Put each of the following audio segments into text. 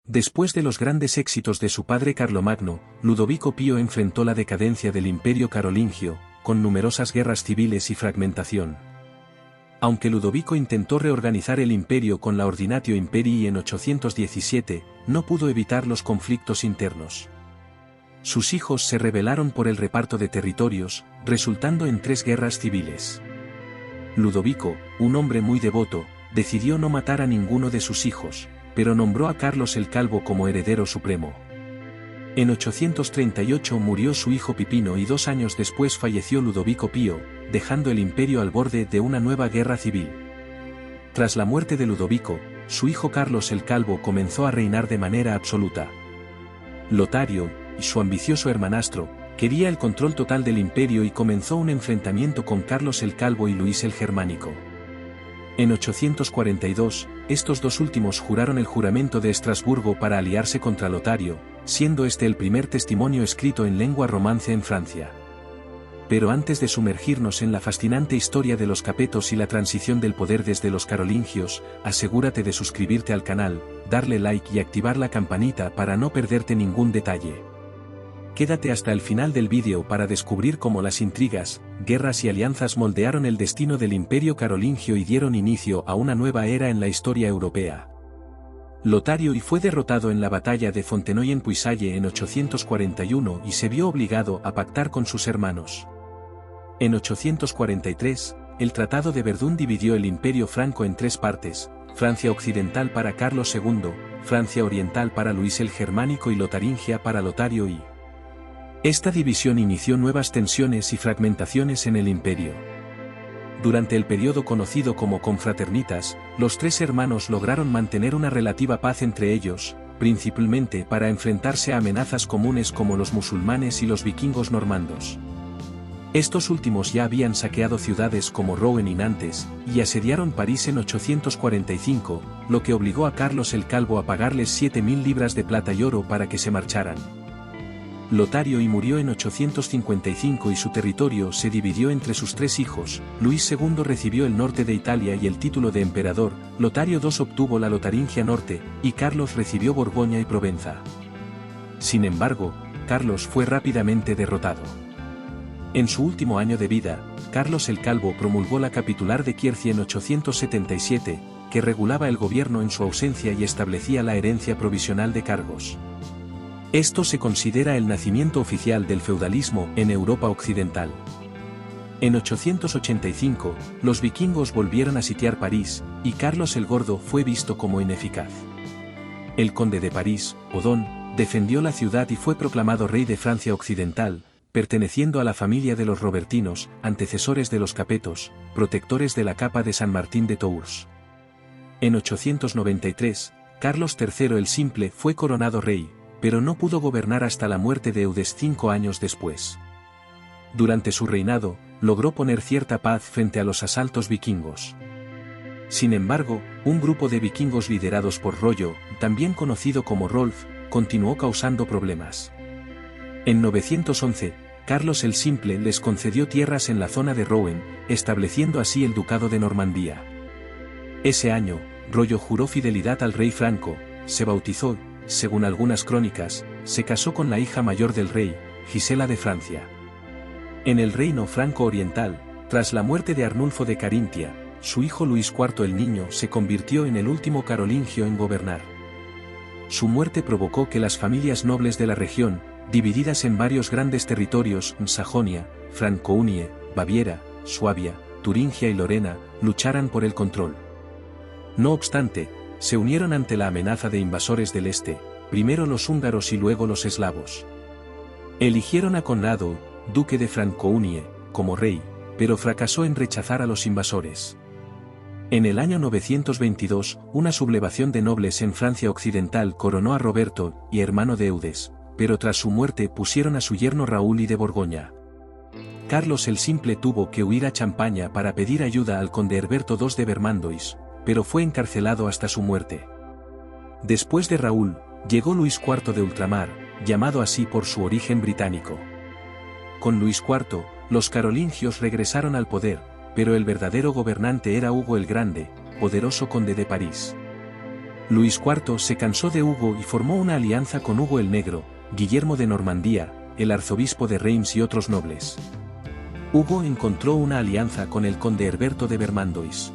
Después de los grandes éxitos de su padre Carlomagno, Ludovico Pío enfrentó la decadencia del Imperio carolingio, con numerosas guerras civiles y fragmentación. Aunque Ludovico intentó reorganizar el imperio con la Ordinatio Imperii en 817, no pudo evitar los conflictos internos. Sus hijos se rebelaron por el reparto de territorios, resultando en 3 guerras civiles. Ludovico, un hombre muy devoto, decidió no matar a ninguno de sus hijos, pero nombró a Carlos el Calvo como heredero supremo. En 838 murió su hijo Pipino y 2 años después falleció Ludovico Pío, dejando el imperio al borde de una nueva guerra civil. Tras la muerte de Ludovico, su hijo Carlos el Calvo comenzó a reinar de manera absoluta. Lotario, su ambicioso hermanastro, quería el control total del imperio y comenzó un enfrentamiento con Carlos el Calvo y Luis el Germánico. En 842, estos dos últimos juraron el juramento de Estrasburgo para aliarse contra Lotario, siendo este el primer testimonio escrito en lengua romance en Francia. Pero antes de sumergirnos en la fascinante historia de los capetos y la transición del poder desde los carolingios, asegúrate de suscribirte al canal, darle like y activar la campanita para no perderte ningún detalle. Quédate hasta el final del vídeo para descubrir cómo las intrigas, guerras y alianzas moldearon el destino del imperio carolingio y dieron inicio a una nueva era en la historia europea. Lotario fue derrotado en la batalla de Fontenoy-en-Puisaye en 841 y se vio obligado a pactar con sus hermanos. En 843, el Tratado de Verdún dividió el imperio franco en 3 partes, Francia occidental para Carlos II, Francia oriental para Luis el Germánico y Lotaringia para Lotario I. Esta división inició nuevas tensiones y fragmentaciones en el imperio. Durante el periodo conocido como confraternitas, los 3 hermanos lograron mantener una relativa paz entre ellos, principalmente para enfrentarse a amenazas comunes como los musulmanes y los vikingos normandos. Estos últimos ya habían saqueado ciudades como Rouen y Nantes, y asediaron París en 845, lo que obligó a Carlos el Calvo a pagarles 7.000 libras de plata y oro para que se marcharan. Lotario murió en 855 y su territorio se dividió entre sus 3 hijos. Luis II recibió el norte de Italia y el título de emperador, Lotario II obtuvo la Lotaringia Norte, y Carlos recibió Borgoña y Provenza. Sin embargo, Carlos fue rápidamente derrotado. En su último año de vida, Carlos el Calvo promulgó la Capitular de Quiercia en 877, que regulaba el gobierno en su ausencia y establecía la herencia provisional de cargos. Esto se considera el nacimiento oficial del feudalismo en Europa occidental. En 885, los vikingos volvieron a sitiar París, y Carlos el Gordo fue visto como ineficaz. El conde de París, Odón, defendió la ciudad y fue proclamado rey de Francia occidental, perteneciendo a la familia de los Robertinos, antecesores de los Capetos, protectores de la capa de San Martín de Tours. En 893, Carlos III el Simple fue coronado rey, pero no pudo gobernar hasta la muerte de Eudes 5 años después. Durante su reinado, logró poner cierta paz frente a los asaltos vikingos. Sin embargo, un grupo de vikingos liderados por Rollo, también conocido como Rolf, continuó causando problemas. En 911, Carlos el Simple les concedió tierras en la zona de Rouen, estableciendo así el Ducado de Normandía. Ese año, Rollo juró fidelidad al rey franco, se bautizó, según algunas crónicas, se casó con la hija mayor del rey, Gisela de Francia. En el reino franco-oriental, tras la muerte de Arnulfo de Carintia, su hijo Luis IV el Niño se convirtió en el último carolingio en gobernar. Su muerte provocó que las familias nobles de la región, divididas en varios grandes territorios, Sajonia, Franconia, Baviera, Suabia, Turingia y Lorena, lucharan por el control. No obstante, se unieron ante la amenaza de invasores del este, primero los húngaros y luego los eslavos. Eligieron a Conrado, duque de Franconia, como rey, pero fracasó en rechazar a los invasores. En el año 922, una sublevación de nobles en Francia occidental coronó a Roberto, y hermano de Eudes, pero tras su muerte pusieron a su yerno Raúl I de Borgoña. Carlos el Simple tuvo que huir a Champaña para pedir ayuda al conde Herberto II de Vermandois, pero fue encarcelado hasta su muerte. Después de Raúl, llegó Luis IV de Ultramar, llamado así por su origen británico. Con Luis IV, los carolingios regresaron al poder, pero el verdadero gobernante era Hugo el Grande, poderoso conde de París. Luis IV se cansó de Hugo y formó una alianza con Hugo el Negro, Guillermo de Normandía, el arzobispo de Reims y otros nobles. Hugo encontró una alianza con el conde Herberto de Vermandois.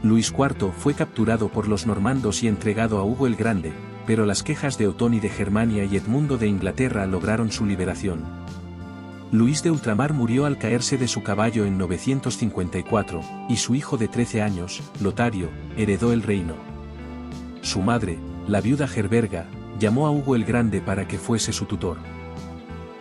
Luis IV fue capturado por los normandos y entregado a Hugo el Grande, pero las quejas de Otoni de Germania y Edmundo de Inglaterra lograron su liberación. Luis de Ultramar murió al caerse de su caballo en 954, y su hijo de 13 años, Lotario, heredó el reino. Su madre, la viuda Gerberga, llamó a Hugo el Grande para que fuese su tutor.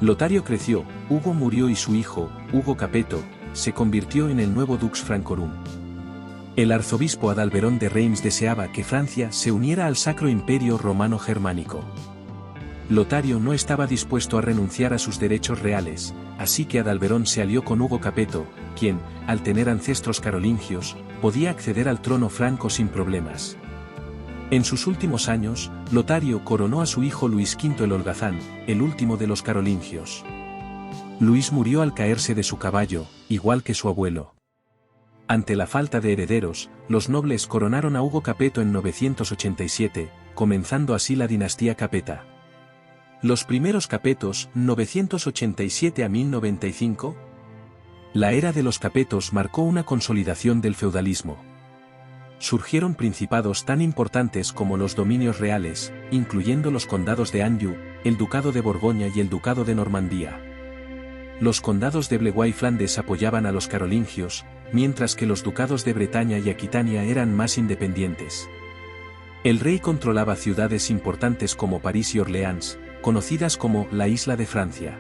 Lotario creció, Hugo murió y su hijo, Hugo Capeto, se convirtió en el nuevo Dux Francorum. El arzobispo Adalberón de Reims deseaba que Francia se uniera al Sacro Imperio Romano Germánico. Lotario no estaba dispuesto a renunciar a sus derechos reales, así que Adalberón se alió con Hugo Capeto, quien, al tener ancestros carolingios, podía acceder al trono franco sin problemas. En sus últimos años, Lotario coronó a su hijo Luis V el Holgazán, el último de los carolingios. Luis murió al caerse de su caballo, igual que su abuelo. Ante la falta de herederos, los nobles coronaron a Hugo Capeto en 987, comenzando así la dinastía Capeta. Los primeros Capetos, 987 a 1095. La era de los Capetos marcó una consolidación del feudalismo. Surgieron principados tan importantes como los dominios reales, incluyendo los condados de Anjou, el ducado de Borgoña y el ducado de Normandía. Los condados de Blois y Flandes apoyaban a los carolingios, mientras que los ducados de Bretaña y Aquitania eran más independientes. El rey controlaba ciudades importantes como París y Orleans, conocidas como la Isla de Francia.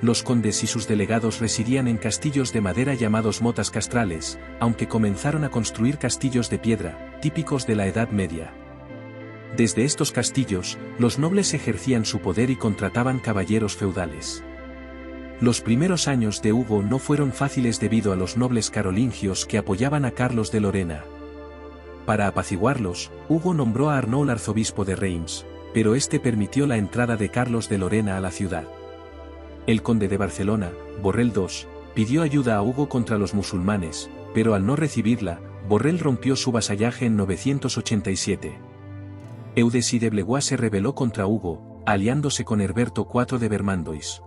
Los condes y sus delegados residían en castillos de madera llamados motas castrales, aunque comenzaron a construir castillos de piedra, típicos de la Edad Media. Desde estos castillos, los nobles ejercían su poder y contrataban caballeros feudales. Los primeros años de Hugo no fueron fáciles debido a los nobles carolingios que apoyaban a Carlos de Lorena. Para apaciguarlos, Hugo nombró a Arnaud arzobispo de Reims, pero este permitió la entrada de Carlos de Lorena a la ciudad. El conde de Barcelona, Borrell II, pidió ayuda a Hugo contra los musulmanes, pero al no recibirla, Borrell rompió su vasallaje en 987. Eudesí de Blois se rebeló contra Hugo, aliándose con Herberto IV de Vermandois.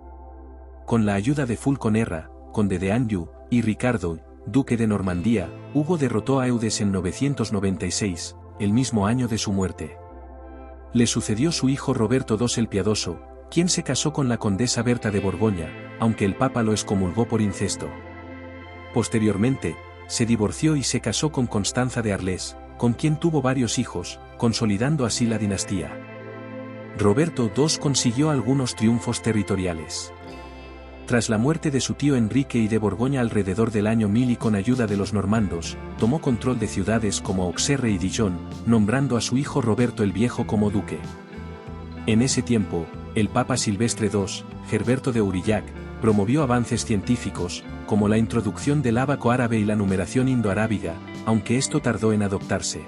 Con la ayuda de Fulconerra, conde de Anjou, y Ricardo, duque de Normandía, Hugo derrotó a Eudes en 996, el mismo año de su muerte. Le sucedió su hijo Roberto II el Piadoso, quien se casó con la condesa Berta de Borgoña, aunque el papa lo excomulgó por incesto. Posteriormente, se divorció y se casó con Constanza de Arles, con quien tuvo varios hijos, consolidando así la dinastía. Roberto II consiguió algunos triunfos territoriales. Tras la muerte de su tío Enrique I de Borgoña alrededor del año 1000 y con ayuda de los normandos, tomó control de ciudades como Auxerre y Dijon, nombrando a su hijo Roberto el Viejo como duque. En ese tiempo, el Papa Silvestre II, Gerberto de Aurillac, promovió avances científicos, como la introducción del ábaco árabe y la numeración indoarábiga, aunque esto tardó en adoptarse.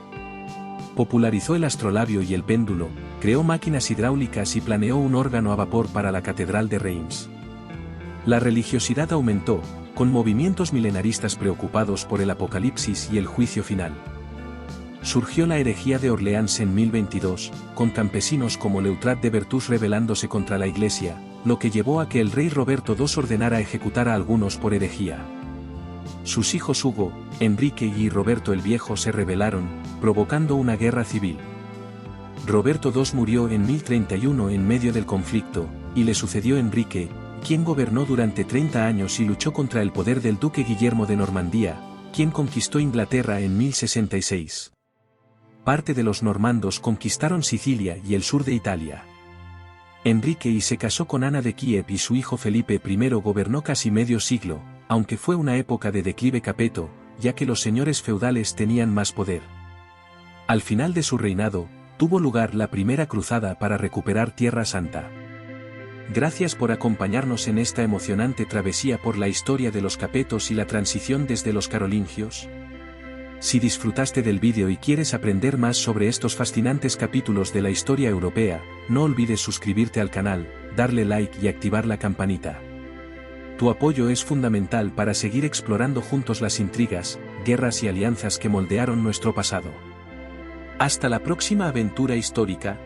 Popularizó el astrolabio y el péndulo, creó máquinas hidráulicas y planeó un órgano a vapor para la Catedral de Reims. La religiosidad aumentó, con movimientos milenaristas preocupados por el apocalipsis y el juicio final. Surgió la herejía de Orleans en 1022, con campesinos como Leutrat de Bertus rebelándose contra la Iglesia, lo que llevó a que el rey Roberto II ordenara ejecutar a algunos por herejía. Sus hijos Hugo, Enrique y Roberto el Viejo se rebelaron, provocando una guerra civil. Roberto II murió en 1031 en medio del conflicto, y le sucedió Enrique, quien gobernó durante 30 años y luchó contra el poder del duque Guillermo de Normandía, quien conquistó Inglaterra en 1066. Parte de los normandos conquistaron Sicilia y el sur de Italia. Enrique I se casó con Ana de Kiev y su hijo Felipe I gobernó casi medio siglo, aunque fue una época de declive capeto, ya que los señores feudales tenían más poder. Al final de su reinado, tuvo lugar la primera cruzada para recuperar Tierra Santa. Gracias por acompañarnos en esta emocionante travesía por la historia de los capetos y la transición desde los carolingios. Si disfrutaste del vídeo y quieres aprender más sobre estos fascinantes capítulos de la historia europea, no olvides suscribirte al canal, darle like y activar la campanita. Tu apoyo es fundamental para seguir explorando juntos las intrigas, guerras y alianzas que moldearon nuestro pasado. Hasta la próxima aventura histórica.